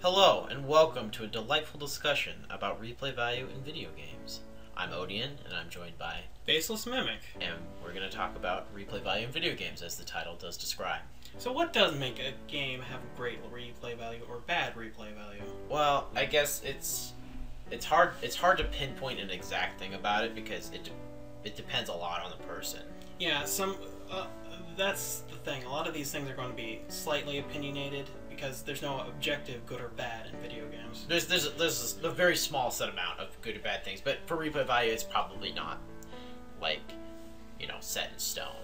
Hello, and welcome to a delightful discussion about replay value in video games. I'm Odian, and I'm joined by Faceless Mimic. and we're going to talk about replay value in video games, as the title does describe. So what does make a game have great replay value or bad replay value? Well, I guess it's hard to pinpoint an exact thing about it because it depends a lot on the person. Yeah, that's the thing. A lot of these things are going to be slightly opinionated because there's no objective good or bad in video games. There's a very small set amount of good or bad things, but for replay value, it's probably not like, set in stone.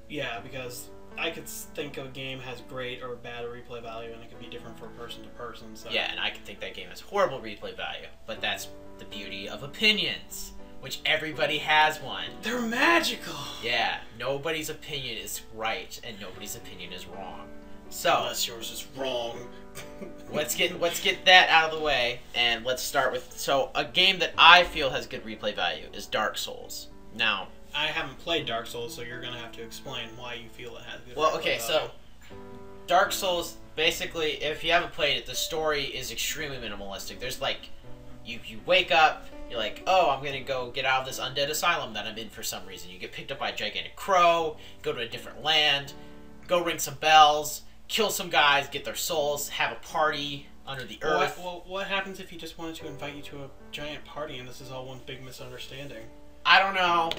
Yeah, because I could think of a game has great or bad replay value, and it could be different from person to person. So Yeah, and I could think that game has horrible replay value, but that's the beauty of opinions, which everybody has one. they're magical. Yeah, nobody's opinion is right, and nobody's opinion is wrong. So Unless yours is wrong. let's get that out of the way, and let's start with a game that I feel has good replay value is Dark Souls. Now, I haven't played Dark Souls, so you're gonna have to explain why you feel it has good well, replay okay, value. so Dark Souls, basically, if you haven't played it, the story is extremely minimalistic. There's like, you wake up, you're like, oh, I'm gonna go get out of this undead asylum that I'm in for some reason. You get picked up by a gigantic crow, go to a different land, go ring some bells, kill some guys, get their souls, have a party under the earth. Well, what happens if he just wanted to invite you to a giant party and this is all one big misunderstanding? I don't know.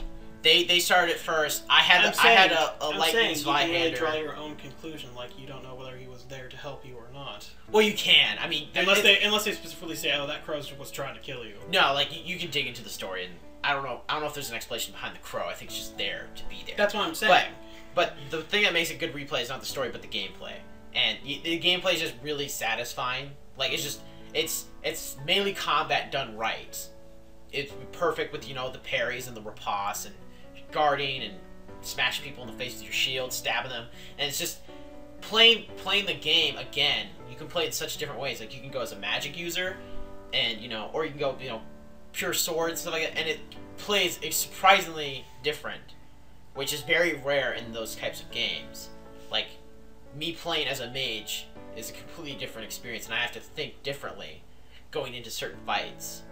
They started it first. I had a lightning you can really Zweihander. draw your own conclusion, like you don't know whether he was there to help you or not. Well, you can. I mean, Unless they specifically say, oh, that crow was trying to kill you. No, like you can dig into the story, and I don't know if there's an explanation behind the crow. I think it's just there to be there. That's what I'm saying. But the thing that makes it good replay is not the story, but the gameplay. And the gameplay is just really satisfying. Like it's melee combat done right. It's perfect with the parries and the riposte and guarding and smashing people in the face with your shield, stabbing them, and it's just playing the game again. You can play it in such different ways. Like you can go as a magic user, and or you can go pure sword and stuff like that, and it plays surprisingly different, which is very rare in those types of games. Like me playing as a mage is a completely different experience, and I have to think differently going into certain fights.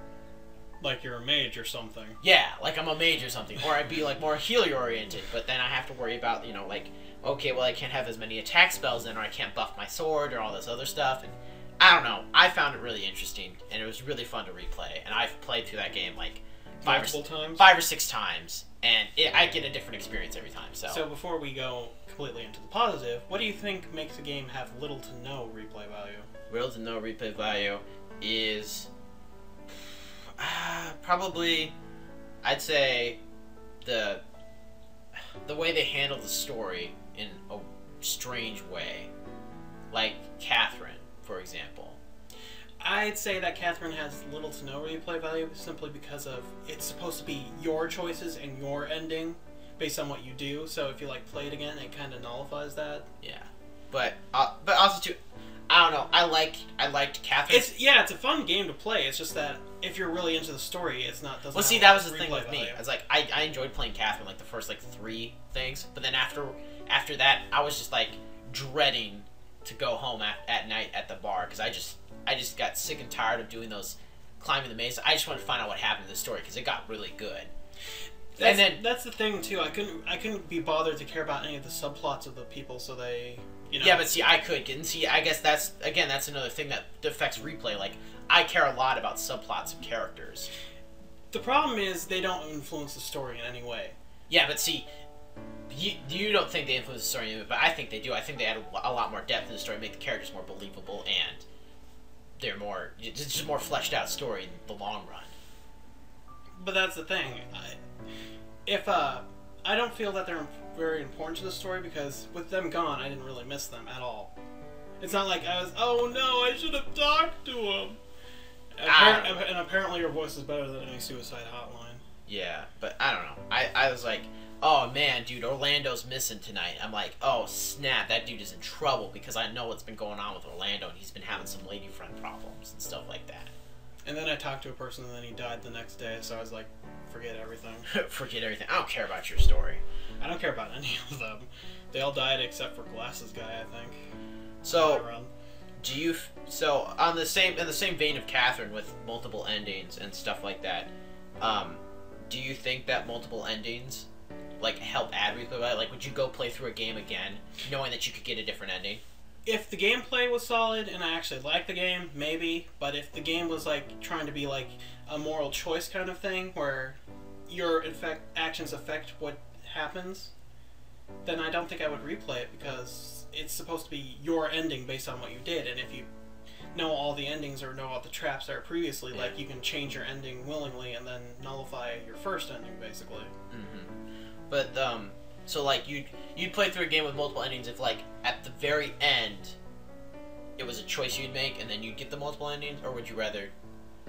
Like you're a mage or something. Yeah, like I'm a mage or something. Or I'd be like more healer oriented, but then I have to worry about, like, okay, well I can't have as many attack spells then, or I can't buff my sword or all this other stuff. And I don't know. I found it really interesting, and it was really fun to replay. And I've played through that game like five or six times, and I get a different experience every time. So before we go completely into the positive, what do you think makes a game have little to no replay value? Little to no replay value is probably, I'd say, the way they handle the story in a strange way. Like Catherine, for example. I'd say that Catherine has little to no replay value simply because of it's supposed to be your choices and your ending based on what you do. So if you play it again, it kind of nullifies that. Yeah, but also too, I don't know. I liked Catherine. It's a fun game to play. It's just that if you're really into the story, it's not. Well, see, that was the thing with me. I was like, I enjoyed playing Catherine the first 3 things, but then after that, I was just dreading to go home at night at the bar because I just got sick and tired of doing those climbing the maze. I just wanted to find out what happened in the story because it got really good. That's the thing too. I couldn't be bothered to care about any of the subplots of the people, so they. Yeah, but see, I could. And see, I guess that's another thing that affects replay. Like, I care a lot about subplots of characters. The problem is they don't influence the story in any way. Yeah, but see, you don't think they influence the story, but I think they do. I think they add a lot more depth to the story, make the characters more believable, and it's just more fleshed out story in the long run. But that's the thing. I don't feel that they're very important to the story because with them gone, I didn't really miss them at all. It's not like I was, oh no, I should have talked to him. And apparently your voice is better than any suicide hotline. Yeah, but I don't know. I was like, oh man, dude, Orlando's missing tonight. I'm like, oh snap, that dude is in trouble because I know what's been going on with Orlando and he's been having some lady friend problems and stuff like that. And then I talked to a person and then he died the next day, so I was like, forget everything. Forget everything. I don't care about your story. I don't care about any of them. They all died except for Glasses Guy, I think. So, So on the same in the same vein of Catherine with multiple endings and stuff like that, do you think that multiple endings like help add replay value? Like, would you go play through a game again knowing that you could get a different ending? If the gameplay was solid and I actually liked the game, maybe. But if the game was like trying to be like a moral choice kind of thing, where your actions affect what happens, then I don't think I would replay it, because it's supposed to be your ending based on what you did. And if you know all the endings or know all the traps there previously, Yeah. like, you can change your ending willingly and then nullify your first ending, basically. But so like you'd play through a game with multiple endings if like at the very end it was a choice you'd make and then you'd get the multiple endings, or would you rather?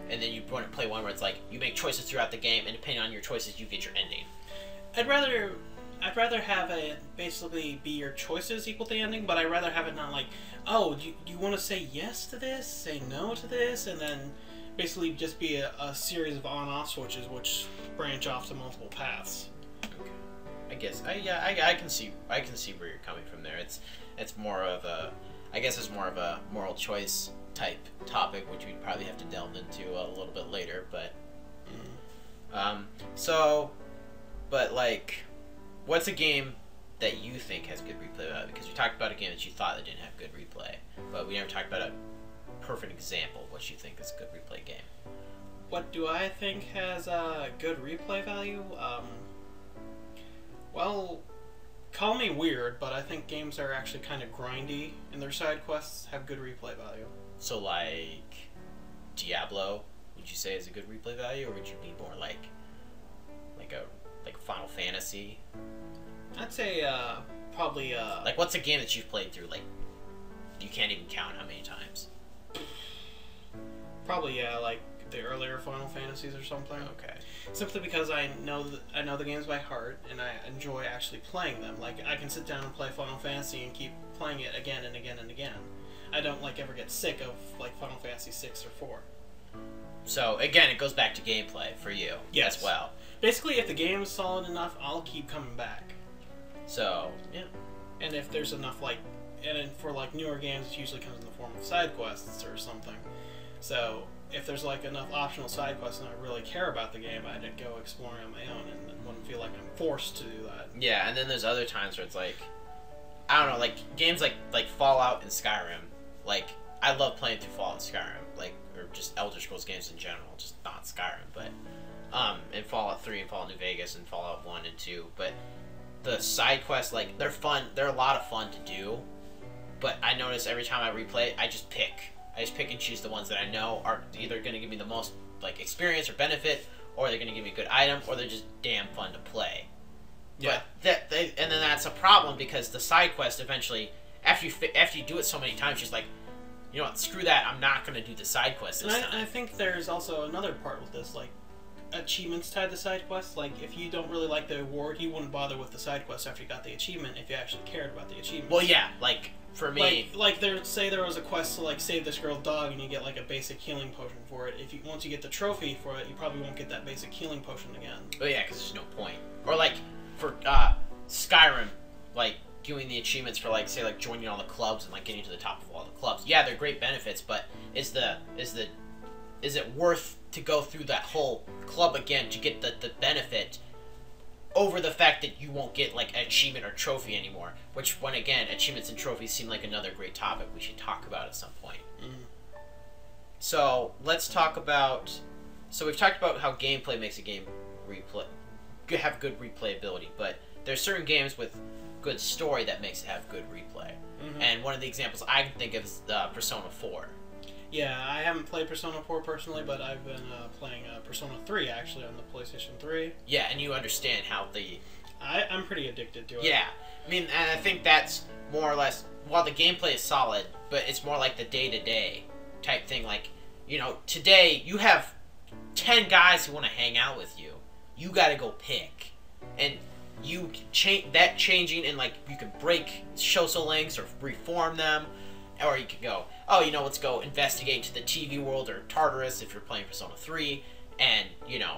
And then you want to play one where it's like you make choices throughout the game, and depending on your choices, you get your ending. I'd rather have it basically be your choices equal the ending, but I'd rather have it not like, oh, do you want to say yes to this, say no to this, and then basically just be a series of on-off switches which branch off to multiple paths. Okay. I guess I can see where you're coming from there. It's more of a moral choice type topic, which we'd probably have to delve into a little bit later, but but like, what's a game that you think has good replay value? Because we talked about a game that you thought that didn't have good replay, but we never talked about a perfect example of what you think is a good replay game. What do I think has a good replay value? Well, call me weird, but I think games that are actually kind of grindy and their side quests have good replay value. So like Diablo, would you say is a good replay value, or would you be more like Final Fantasy? I'd say probably like, what's a game that you've played through like you can't even count how many times? probably like the earlier Final Fantasies or something. Okay. Simply because I know the games by heart and I enjoy actually playing them. Like, I can sit down and play Final Fantasy and keep playing it again and again and again. I don't like ever get sick of like Final Fantasy 6 or 4. So again, it goes back to gameplay for you as well. Basically, if the game is solid enough, I'll keep coming back. So yeah. And if there's enough and for like newer games, it usually comes in the form of side quests or something. So if there's like enough optional side quests and I really care about the game, I'd go exploring on my own and wouldn't feel like I'm forced to do that. Yeah, and then there's other times where it's like, I don't know, like games like Fallout and Skyrim. Like, I love playing through Fallout and Skyrim, like, or just Elder Scrolls games in general, just not Skyrim, but and Fallout 3 and Fallout New Vegas and Fallout 1 and 2. But the side quests, like, they're fun. They're a lot of fun to do. But I notice every time I replay it, I just pick and choose the ones that I know are either going to give me the most like experience or benefit, or they're going to give me a good item, or they're just damn fun to play. Yeah. But and then that's a problem, because the side quest eventually, after you do it so many times, just like, you know what, screw that, I'm not going to do the side quest this time. I think there's also another part with this, like achievements tied to side quests. Like, if you don't really like the award, you wouldn't bother with the side quest after you got the achievement if you actually cared about the achievement. Well, yeah, like for me, like say there was a quest to like save this girl's dog and you get like a basic healing potion for it. Once you get the trophy for it, you probably won't get that basic healing potion again. Oh yeah, because there's no point. Or like for Skyrim, like doing the achievements for like, say, like joining all the clubs and like getting to the top of all the clubs. Yeah, they're great benefits, but is it worth to go through that whole club again to get the benefit over the fact that you won't get like an achievement or trophy anymore? Which, when again, achievements and trophies seem like another great topic we should talk about at some point. So let's talk about. So we've talked about how gameplay makes a game have good replayability, but there's certain games with good story that makes it have good replay. And one of the examples I can think of is Persona 4. Yeah, I haven't played Persona 4 personally, but I've been playing Persona 3 actually on the PlayStation 3. Yeah, and you understand how I'm pretty addicted to it. Yeah, I mean, and I think that's more or less, while the gameplay is solid, but it's more like the day-to-day type thing. Like, you know, today you have 10 guys who want to hang out with you. You got to go pick. And you changing, and like you can break Shoso links or reform them, or you can go, oh, you know, let's go investigate to the TV world or Tartarus if you're playing Persona 3, and, you know,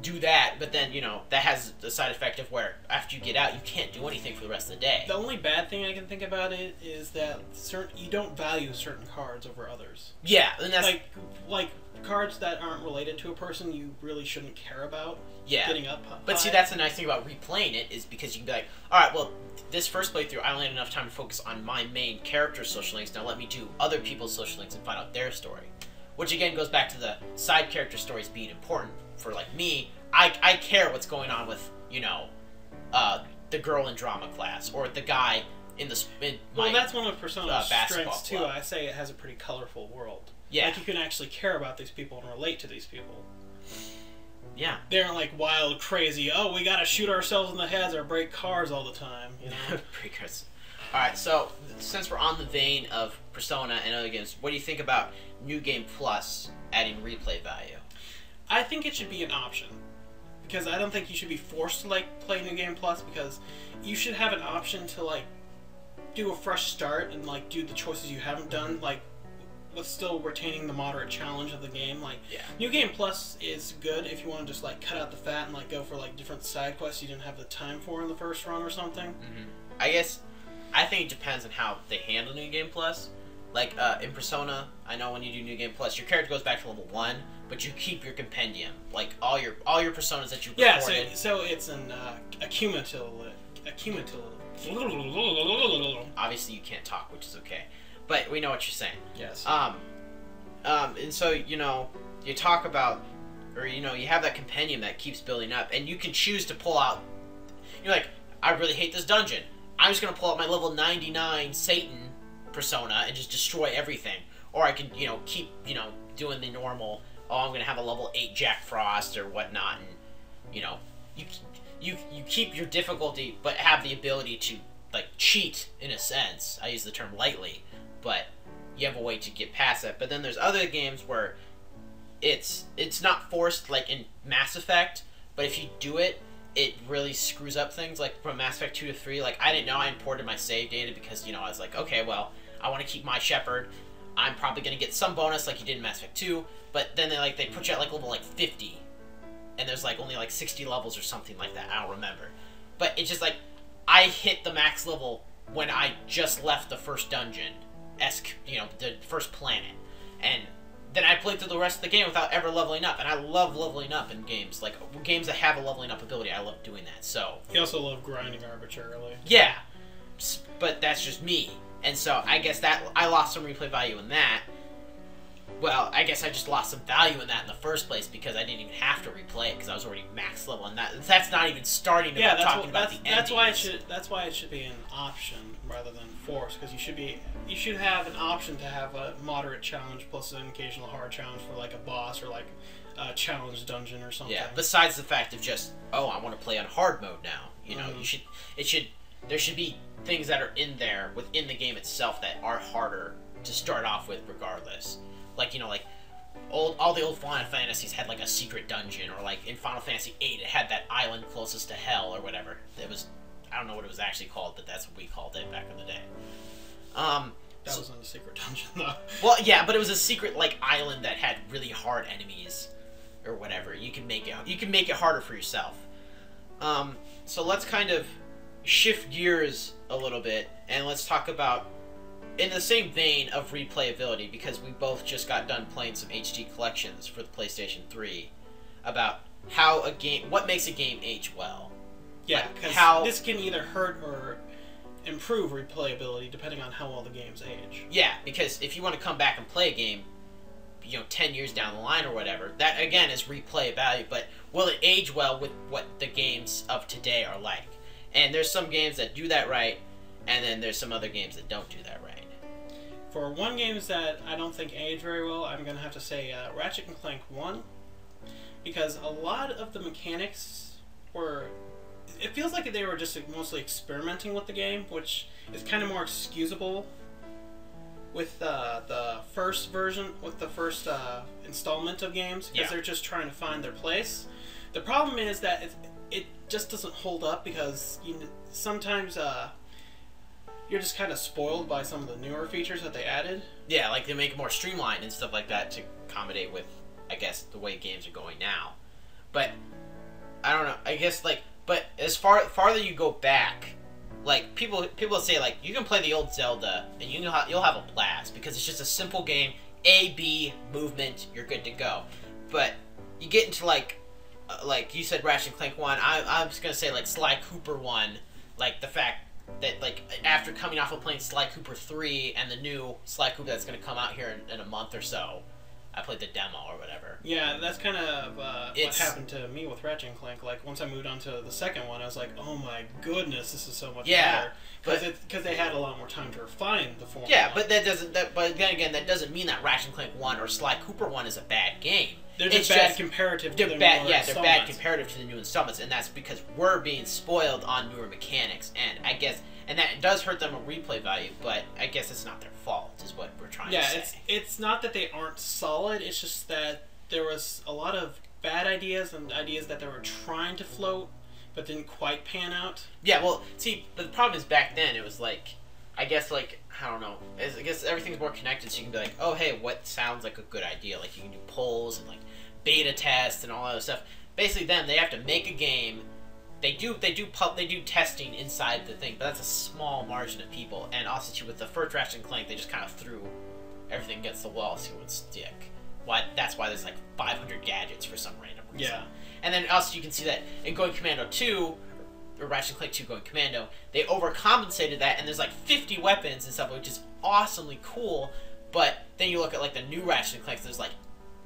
do that, but then, that has the side effect of where after you get out, you can't do anything for the rest of the day. The only bad thing I can think about it is that you don't value certain cards over others. Yeah, and that's... Like cards that aren't related to a person you really shouldn't care about getting up high. But see, that's the nice thing about replaying it, is because you can be like, alright, well, this first playthrough, I only had enough time to focus on my main character's social links, now let me do other people's social links and find out their story. Which again goes back to the side character stories being important. For like me, I care what's going on with, the girl in drama class, or the guy in well, that's one of Persona's strengths too. Club. I say it has a pretty colorful world. Yeah. Like you can actually care about these people and relate to these people. Yeah. They aren't like wild, crazy, oh, we gotta shoot ourselves in the heads or break cars all the time, Break cars. Alright, so since we're on the vein of Persona and other games, what do you think about New Game Plus adding replay value? I think it should be an option, because I don't think you should be forced to play New Game Plus, because you should have an option to do a fresh start and do the choices you haven't done, with still retaining the moderate challenge of the game. New Game Plus is good if you want to just cut out the fat and go for different side quests you didn't have the time for in the first run or something. Mm-hmm. I think it depends on how they handle New Game Plus. In Persona, I know when you do New Game Plus, your character goes back to level 1, but you keep your compendium. All your personas that you recorded. Yeah, so it's an accumulative. Obviously, you can't talk, which is okay. But we know what you're saying. Yes. And so, you talk about, or, you have that compendium that keeps building up, and you can choose to pull out, you're like, I really hate this dungeon. I'm just going to pull out my level 99 Satan persona and just destroy everything. Or I can, keep, doing the normal, I'm going to have a level 8 Jack Frost or whatnot, and, you keep your difficulty, but have the ability to, cheat, in a sense. I use the term lightly, but you have a way to get past that. But then there's other games where it's not forced, like in Mass Effect, but if you do it, it really screws up things. From Mass Effect 2 to 3, I didn't know I imported my save data because, I was like, okay, well, I want to keep my Shepard. I'm probably going to get some bonus like you did in Mass Effect 2, but then they put you at level 50, and there's only 60 levels or something like that. I don't remember. But it's just I hit the max level when I just left the first dungeon, the first planet, and then I played through the rest of the game without ever leveling up, and I love leveling up in games. Games that have a leveling up ability, I love doing that, so... You also love grinding arbitrarily. Yeah, but that's just me. And so, I guess that I lost some replay value in that. Well, I guess I just lost some value in that in the first place because I didn't even have to replay it because I was already max level, and that's not even starting about talking about the endings. That's why it should be an option rather than force, because you should have an option to have a moderate challenge plus an occasional hard challenge for a boss or a challenge dungeon or something. Yeah. Besides the fact of just I want to play on hard mode now. There should be things that are in there within the game itself that are harder to start off with regardless. All the old Final Fantasies had a secret dungeon, or in Final Fantasy VIII it had that island closest to hell or whatever. I don't know what it was actually called, but that's what we called it back in the day. That wasn't a secret dungeon though. Well, yeah, but it was a secret island that had really hard enemies or whatever. You can make it harder for yourself. So let's kind of shift gears a little bit and let's talk about, in the same vein of replayability, because we both just got done playing some HD collections for the PlayStation 3, about what makes a game age well. Yeah, because this can either hurt or improve replayability depending on how well the games age. Yeah, because if you want to come back and play a game, 10 years down the line or whatever, that again is replay value, but will it age well with what the games of today are like? And there's some games that do that right, and then there's some other games that don't do that right. For one games that I don't think age very well, I'm going to have to say Ratchet & Clank 1, because a lot of the mechanics were... It feels like they were just mostly experimenting with the game, which is kind of more excusable with the first version, with the first installment of games, because they're just trying to find their place. The problem is that it just doesn't hold up, because sometimes... you're just kind of spoiled by some of the newer features that they added. Yeah, they make it more streamlined and stuff like that to accommodate with, I guess, the way games are going now. But I don't know. I guess like, but as farther you go back, like people say like you can play the old Zelda and you'll have a blast because it's just a simple game. A, B, movement, you're good to go. But you get into like you said, Ratchet and Clank 1. I'm just gonna say like Sly Cooper 1, like the fact that like after coming off of playing Sly Cooper 3 and the new Sly Cooper that's gonna come out here in a month or so, I played the demo or whatever. Yeah, that's kind of what happened to me with Ratchet and Clank. Like once I moved on to the second one, I was like, oh my goodness, this is so much better. Because they had a lot more time to refine the formula. Yeah, but but then again, that doesn't mean that Ratchet and Clank 1 or Sly Cooper 1 is a bad game. They're just bad comparative to the newer installments. They're bad comparative to the new installments, and that's because we're being spoiled on newer mechanics, and I guess, and that does hurt them a replay value, but I guess it's not their fault, is what we're trying to say. Yeah, it's not that they aren't solid, it's just that there was a lot of bad ideas and ideas that they were trying to float, but didn't quite pan out. Yeah, well, see, but the problem is back then, it was like, I guess, like, I don't know, I guess everything's more connected, so you can be like, oh, hey, what sounds like a good idea? Like, you can do polls and, like, beta tests and all that other stuff. Basically, then, they have to make a game. They do testing inside the thing, but that's a small margin of people. And also, too, with the first Ratchet and Clank, they just kind of threw everything against the wall, see what would stick. That's why there's, like, 500 gadgets for some random reason. Yeah. And then also, you can see that in Going Commando 2, or Ratchet and Clank 2 Going Commando, they overcompensated that, and there's like 50 weapons and stuff, which is awesomely cool, but then you look at like the new Ratchet and Clank, there's like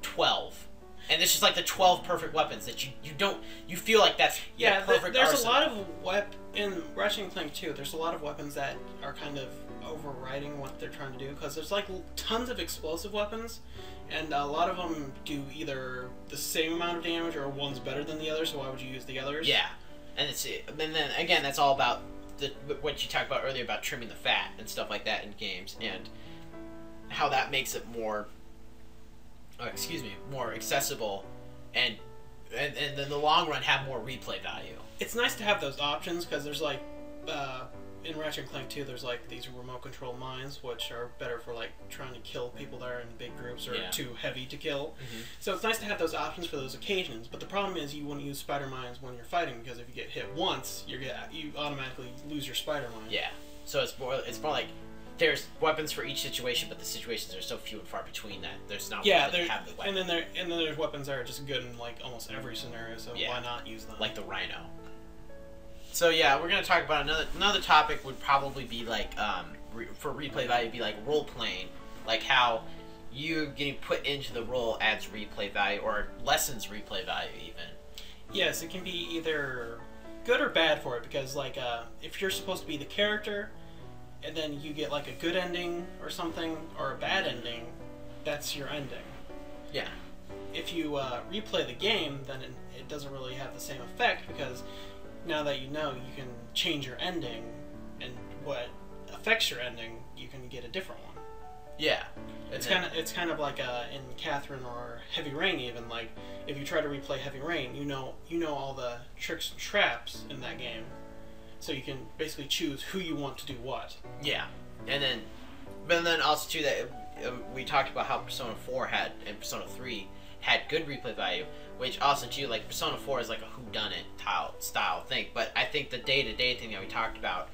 12. And it's just like the 12 perfect weapons that you feel like that's perfect there's arsenal. A lot of in Ratchet and Clank 2, there's a lot of weapons that are kind of overriding what they're trying to do, because there's like tons of explosive weapons, and a lot of them do either the same amount of damage or one's better than the other, so why would you use the others? Yeah. And then again, that's all about what you talked about earlier about trimming the fat and stuff like that in games, and how that makes it more, more accessible, and in the long run have more replay value. It's nice to have those options, because there's like in Ratchet and Clank 2, there's like these remote control mines, which are better for like trying to kill people that are in big groups or too heavy to kill. Mm-hmm. So it's nice to have those options for those occasions. But the problem is you want to use spider mines when you're fighting, because if you get hit once, you automatically lose your spider mine. Yeah. So it's more like there's weapons for each situation, but the situations are so few and far between that there's not have the weapon. And then there's weapons that are just good in like almost every scenario. So why not use them? Like the Rhino. So yeah, we're gonna talk about another topic would probably be like for replay value, be like role playing, like how you getting put into the role adds replay value or lessens replay value even. Yes, it can be either good or bad for it, because like if you're supposed to be the character, and then you get like a good ending or something or a bad ending, that's your ending. Yeah. If you replay the game, then it doesn't really have the same effect, because now that you know, you can change your ending, and what affects your ending, you can get a different one. Yeah. It's kind of like in Catherine or Heavy Rain, even like if you try to replay Heavy Rain, you know all the tricks and traps in that game, so you can basically choose who you want to do what. Yeah, but then also too that we talked about how Persona 4 had and Persona 3 had good replay value, which also too like Persona 4 is like a whodunit style thing, but I think the day-to-day thing that we talked about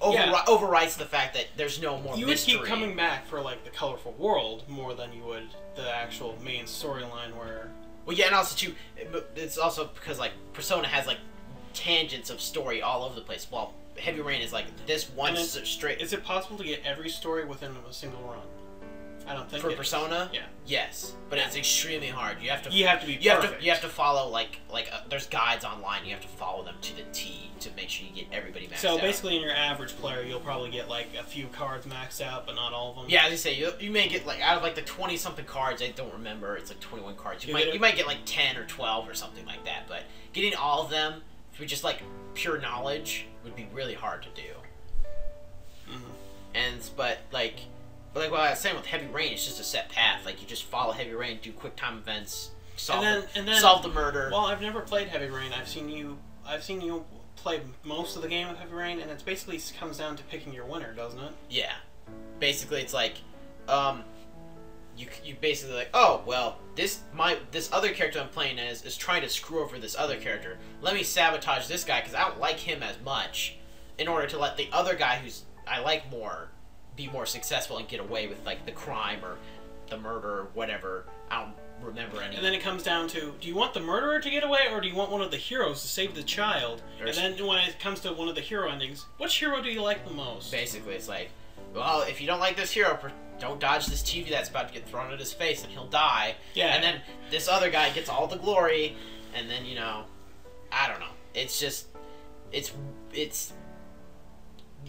overrides the fact that there's no more mystery. You would keep coming back for like the colorful world more than you would the actual main storyline where... Well, yeah, and also too, it's also because like Persona has like tangents of story all over the place, while Heavy Rain is like this one straight... Is it possible to get every story within a single run? I don't think for Persona. Yeah. Yes, but it's extremely hard. You have to be perfect. You have to follow like there's guides online. You have to follow them to the T to make sure you get everybody maxed out. So basically, in your average player, you'll probably get like a few cards maxed out, but not all of them. Yeah, as you say, you may get like out of like the 20 something cards. I don't remember. It's like 21 cards. You might get like 10 or 12 or something like that. But getting all of them through just like pure knowledge would be really hard to do. Mm-hmm. But what I was saying with Heavy Rain, it's just a set path. Like, you just follow Heavy Rain, do quick time events, solve the murder. Well, I've never played Heavy Rain. I've seen you play most of the game of Heavy Rain, and it basically comes down to picking your winner, doesn't it? Yeah. Basically, it's like, you basically like, oh well, this other character I'm playing as is trying to screw over this other character. Let me sabotage this guy because I don't like him as much, in order to let the other guy who's I like more be more successful and get away with like the crime or the murder or whatever. I don't remember any. And then it comes down to, do you want the murderer to get away, or do you want one of the heroes to save the child? And then when it comes to one of the hero endings, which hero do you like the most? Basically, it's like, well, if you don't like this hero, don't dodge this TV that's about to get thrown at his face and he'll die. Yeah. And then this other guy gets all the glory, and then, I don't know. It's just, it's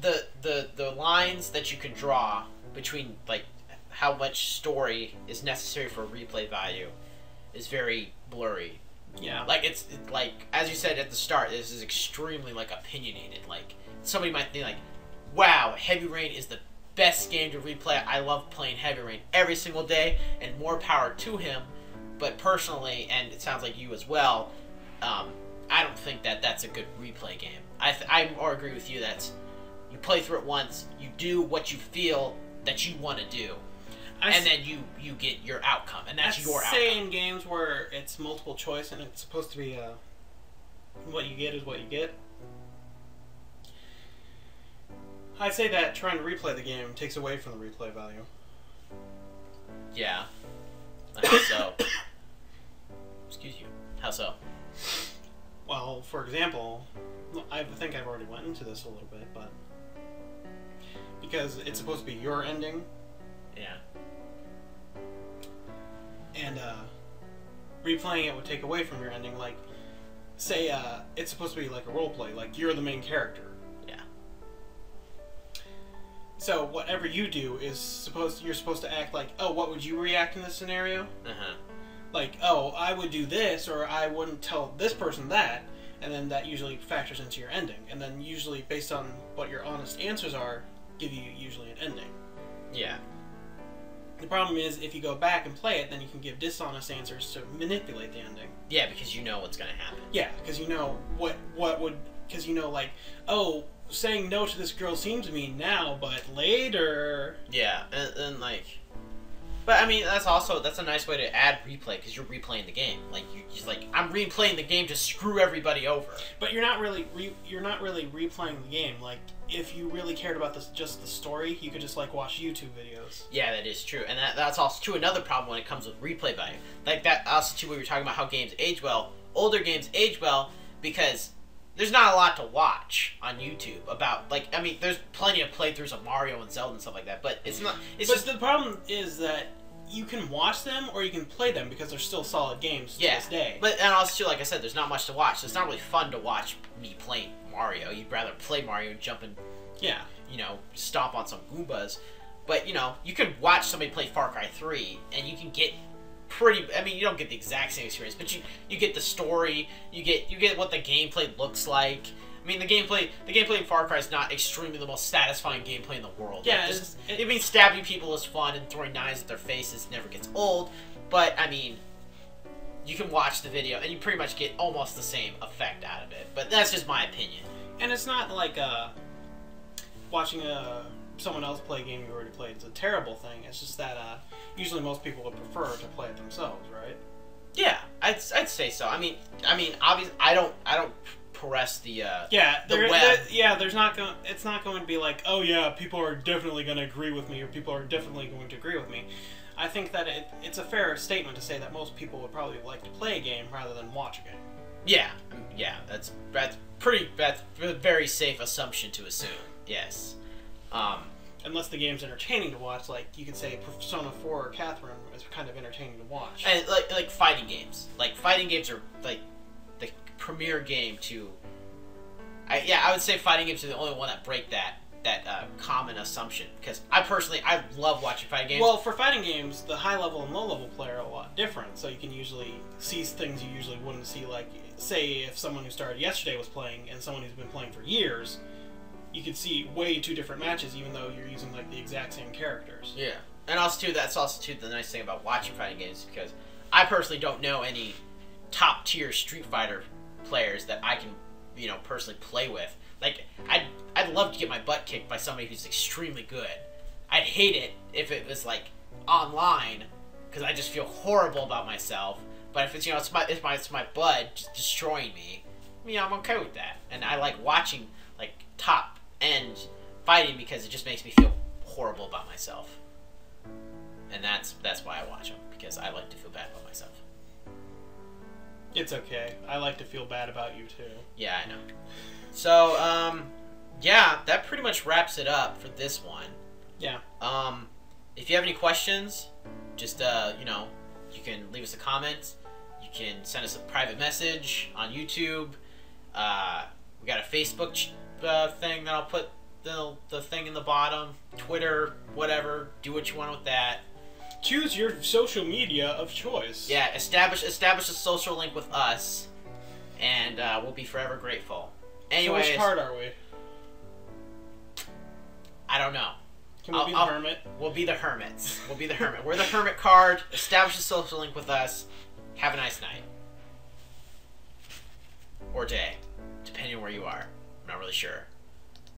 the lines that you can draw between, like, how much story is necessary for replay value is very blurry. Yeah. Like, it's like, as you said at the start, this is extremely, like, opinionated. Like, somebody might think, like, wow, Heavy Rain is the best game to replay. I love playing Heavy Rain every single day, and more power to him. But personally, and it sounds like you as well, I don't think that that's a good replay game. I more agree with you that you play through it once, you do what you feel that you want to do, and then you get your outcome, and that's your outcome. Say in games where it's multiple choice and it's supposed to be what you get is what you get, I'd say that trying to replay the game takes away from the replay value. Yeah. How so? Excuse you. How so? Well, for example, I think I've already went into this a little bit, but because it's supposed to be your ending. Yeah. And replaying it would take away from your ending. Like, say it's supposed to be like a role play, like you're the main character. Yeah. So whatever you do is you're supposed to act like, oh, what would you react in this scenario? Uh-huh. Like, oh, I would do this, or I wouldn't tell this person that, and then that usually factors into your ending. And then usually, based on what your honest answers are, give you usually an ending. Yeah. The problem is, if you go back and play it, then you can give dishonest answers to manipulate the ending. Yeah, because you know what's going to happen. Yeah, because you know what would... Because you know, like, oh, saying no to this girl seems to me now, but later... Yeah, and like... But, I mean, that's a nice way to add replay, because you're replaying the game. Like, you're just like, I'm replaying the game to screw everybody over. But you're not really replaying the game. Like, if you really cared about just the story, you could just, like, watch YouTube videos. Yeah, that is true. And that's also true. Another problem when it comes with replay value. Like, that also, too, we were talking about how games age well. Older games age well because there's not a lot to watch on YouTube about, like, I mean, there's plenty of playthroughs of Mario and Zelda and stuff like that, but it's not... But the problem is that you can watch them or you can play them because they're still solid games to this day. But, and also, too, like I said, there's not much to watch, so it's not really fun to watch me playing Mario. You'd rather play Mario and jump and, stomp on some Goombas. But, you can watch somebody play Far Cry 3, and you can get you don't get the exact same experience, but you get the story, you get what the gameplay looks like. I mean, the gameplay in Far Cry is not extremely the most satisfying gameplay in the world. Yeah, like, stabbing people is fun, and throwing knives at their faces never gets old, but, I mean, you can watch the video, and you pretty much get almost the same effect out of it, but that's just my opinion. And it's not like, watching someone else play a game you already played is a terrible thing. It's just that, usually most people would prefer to play it themselves, right? Yeah, I'd say so. I mean, obviously, I don't press the web. It's not going to be like, oh yeah, people are definitely going to agree with me, or people are definitely going to agree with me. I think that it's a fair statement to say that most people would probably like to play a game rather than watch a game. Yeah, that's a very safe assumption to assume. Yes. Unless the game's entertaining to watch, like you could say Persona 4 or Catherine is kind of entertaining to watch. And like fighting games. Like fighting games are like the premier game to. I would say fighting games are the only one that break that common assumption, because I love watching fighting games. Well, for fighting games, the high level and low level play are a lot different, so you can usually see things you usually wouldn't see. Like, say if someone who started yesterday was playing and someone who's been playing for years, you could see way two different matches, even though you're using like the exact same characters. Yeah, and that's also the nice thing about watching fighting games, because I personally don't know any top tier Street Fighter players that I can, personally play with. Like, I'd love to get my butt kicked by somebody who's extremely good. I'd hate it if it was like online because I just feel horrible about myself. But if it's, you know, it's my bud just destroying me, you know, I'm okay with that. And I like watching like top end fighting because it just makes me feel horrible about myself. And that's why I watch them, because I like to feel bad about myself. It's okay. I like to feel bad about you too. Yeah, I know. So, yeah, that pretty much wraps it up for this one. Yeah. If you have any questions, just, you know, you can leave us a comment. You can send us a private message on YouTube. We got a Facebook thing that I'll put the thing in the bottom. Twitter, whatever. Do what you want with that. Choose your social media of choice. Yeah, establish a social link with us, and we'll be forever grateful. Anyways, so which card are we? I don't know. Can we be the hermit? We'll be the hermits. We'll be the hermit. We're the hermit card. Establish a social link with us. Have a nice night. Or day. Depending on where you are. I'm not really sure.